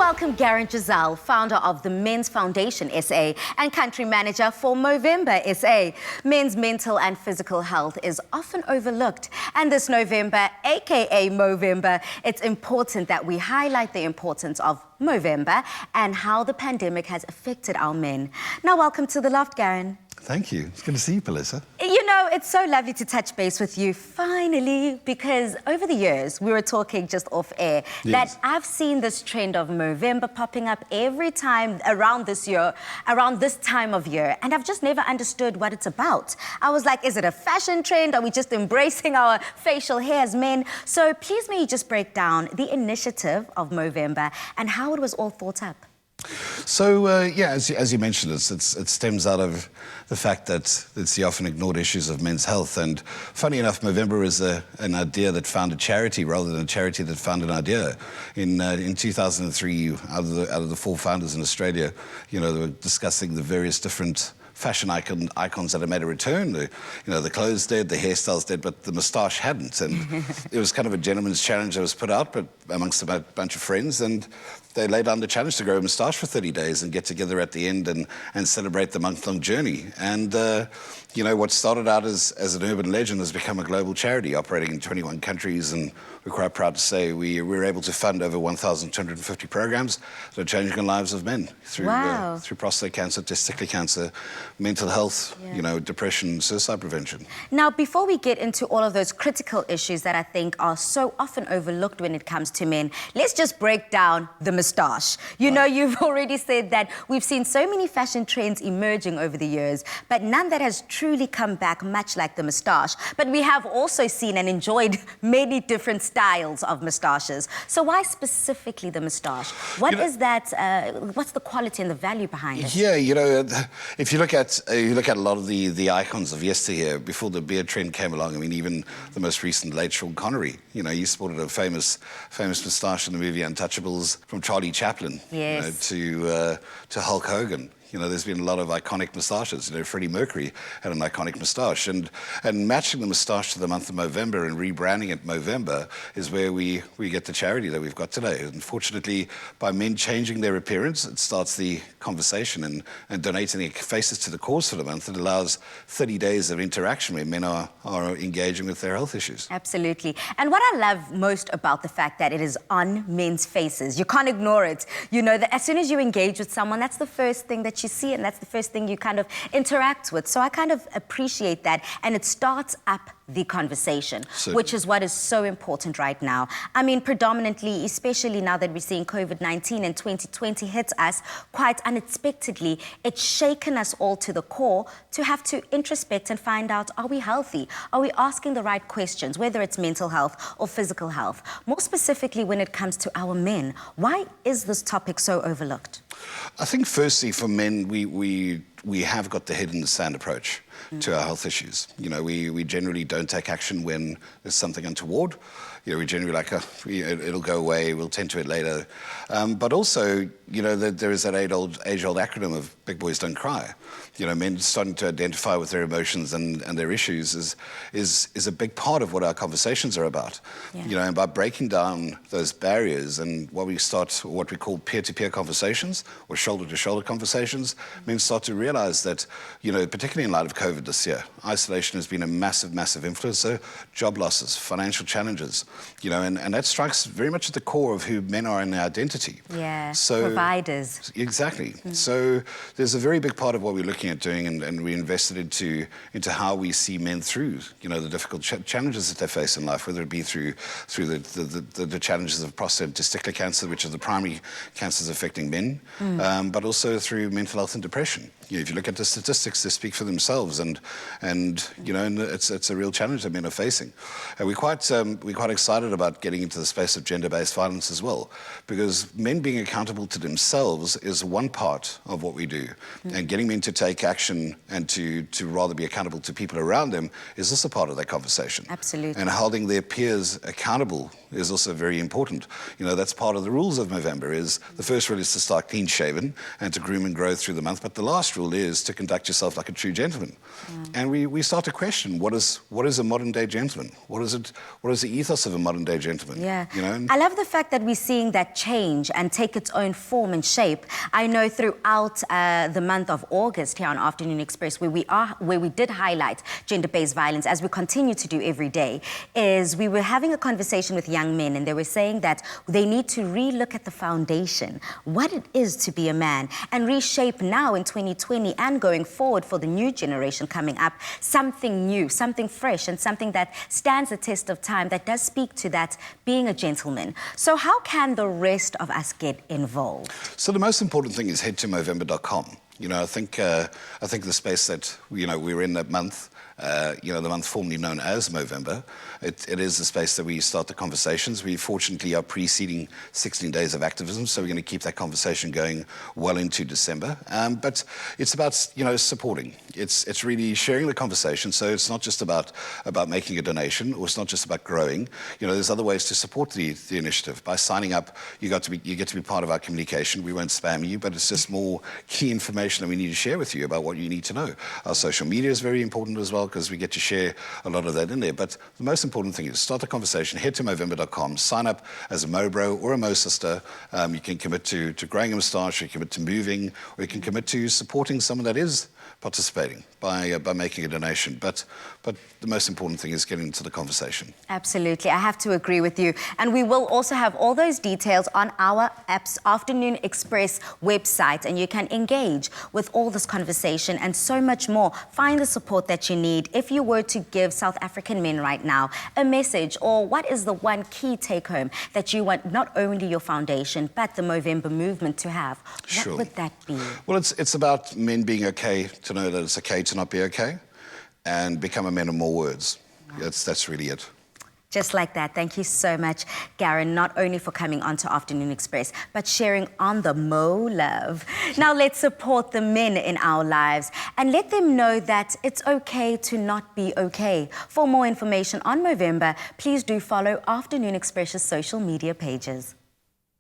welcome Garen Giselle, founder of the Men's Foundation SA and country manager for Movember SA. Men's mental and physical health is often overlooked, and this November, aka Movember, it's important that we highlight the importance of Movember and how the pandemic has affected our men. Now, welcome to the loft, Garen. Thank you. It's good to see you, Pelissa. You know, it's so lovely to touch base with you, finally, because over the years, we were talking just off air, that I've seen this trend of Movember popping up every time around this time of year, and I've just never understood what it's about. I was like, is it a fashion trend? Are we just embracing our facial hair as men? So please may you just break down the initiative of Movember and how it was all thought up. So, yeah, as you mentioned, it stems out of the fact that it's the often ignored issues of men's health. And funny enough, Movember is an idea that found a charity rather than a charity that found an idea. In 2003, out of the 4 founders in Australia, you know, they were discussing the various different fashion icons that had made a return. The clothes did, the hairstyles did, but the moustache hadn't. And it was kind of a gentleman's challenge that was put out, but amongst a bunch of friends, and they laid down the challenge to grow a moustache for 30 days and get together at the end and celebrate the month-long journey. And you know, what started out as an urban legend has become a global charity operating in 21 countries, and we're quite proud to say we were able to fund over 1,250 programs that are changing the lives of men through prostate cancer, testicular cancer, mental health, you know, depression, suicide prevention. Now, before we get into all of those critical issues that I think are so often overlooked when it comes to men, let's just break down the moustache. You know, you've already said that we've seen so many fashion trends emerging over the years, but none that has truly come back much like the moustache. But we have also seen and enjoyed many different styles of moustaches. So why specifically the moustache? What is that? What's the quality and the value behind it? Yeah, you know, if you look at a lot of the icons of yesteryear, before the beard trend came along, I mean, even the most recent late Sean Connery, you know, he sported a famous moustache in the movie Untouchables, from Charlie Chaplin, yes, you know, to Hulk Hogan. You know, there's been a lot of iconic moustaches. You know, Freddie Mercury had an iconic moustache. And matching the moustache to the month of Movember and rebranding it Movember is where we get the charity that we've got today. Unfortunately, by men changing their appearance, it starts the conversation, and donating their faces to the cause for the month. It allows 30 days of interaction where men are engaging with their health issues. Absolutely. And what I love most about the fact that it is on men's faces, you can't ignore it. You know that as soon as you engage with someone, that's the first thing that you see, and that's the first thing you kind of interact with. So I kind of appreciate that, and it starts up the conversation, which is what is so important right now. I mean, predominantly, especially now that we're seeing COVID-19 and 2020 hits us quite unexpectedly, it's shaken us all to the core to have to introspect and find out, are we healthy? Are we asking the right questions, whether it's mental health or physical health? More specifically, when it comes to our men, why is this topic so overlooked? I think firstly for men, we have got the head in the sand approach to our health issues. You know, we generally don't take action when there's something untoward. You know, we generally like, it'll go away, we'll tend to it later. But also, you know, there is that age-old acronym of big boys don't cry. You know, men starting to identify with their emotions and their issues is a big part of what our conversations are about. Yeah. You know, and by breaking down those barriers and what we call peer-to-peer conversations or shoulder-to-shoulder conversations, men start to realize that, you know, particularly in light of COVID this year, isolation has been a massive, massive influence. So job losses, financial challenges, you know, and that strikes very much at the core of who men are in their identity. Yeah, so, providers. Exactly. So there's a very big part of what we're looking at doing, and we invested into how we see men through, you know, the difficult challenges that they face in life, whether it be through the challenges of prostate and testicular cancer, which are the primary cancers affecting men, but also through mental health and depression. You know, if you look at the statistics, they speak for themselves, and you know, and it's a real challenge that men are facing. And we're quite excited about getting into the space of gender-based violence as well, because men being accountable to themselves is one part of what we do, and getting men to take action and to rather be accountable to people around them is also part of that conversation. Absolutely. And holding their peers accountable is also very important. You know, that's part of the rules of Movember. Is the first rule is to start clean-shaven and to groom and grow through the month, but the last rule rule is to conduct yourself like a true gentleman. And we start to question, what is a modern-day gentleman? What is the ethos of a modern-day gentleman? Yeah. You know? I love the fact that we're seeing that change and take its own form and shape. I know throughout the month of August here on Afternoon Express, where we did highlight gender-based violence, as we continue to do every day, is we were having a conversation with young men, and they were saying that they need to re-look at the foundation, what it is to be a man, and reshape now in 2020 and going forward for the new generation coming up, something new, something fresh, and something that stands the test of time, that does speak to that being a gentleman. So how can the rest of us get involved? So the most important thing is head to Movember.com. You know, I think the space that, you know, we're in that month, you know, the month formerly known as Movember, it is the space that we start the conversations. We fortunately are preceding 16 days of activism, so we're going to keep that conversation going well into December. But it's about, you know, supporting. It's really sharing the conversation. So it's not just about making a donation, or it's not just about growing. You know, there's other ways to support the initiative. By signing up, you get to be part of our communication. We won't spam you, but it's just more key information that we need to share with you about what you need to know. Our social media is very important as well, because we get to share a lot of that in there. But the most important thing is start the conversation, head to Movember.com, sign up as a Mo Bro or a Mo Sister. You can commit to growing a moustache, you can commit to moving, or you can commit to supporting someone that is participating by making a donation. But the most important thing is getting into the conversation. Absolutely, I have to agree with you. And we will also have all those details on our app's Afternoon Express website, and you can engage with all this conversation and so much more. Find the support that you need. If you were to give South African men right now a message, or what is the one key take home that you want not only your foundation but the Movember movement to have, Sure. what would that be? Well, it's about men being okay, to know that it's okay to not be okay, and become a man of more words. Wow. That's really it. Just like that. Thank you so much, Garen, not only for coming on to Afternoon Express, but sharing on the Mo Love. Now let's support the men in our lives and let them know that it's okay to not be okay. For more information on Movember, please do follow Afternoon Express's social media pages.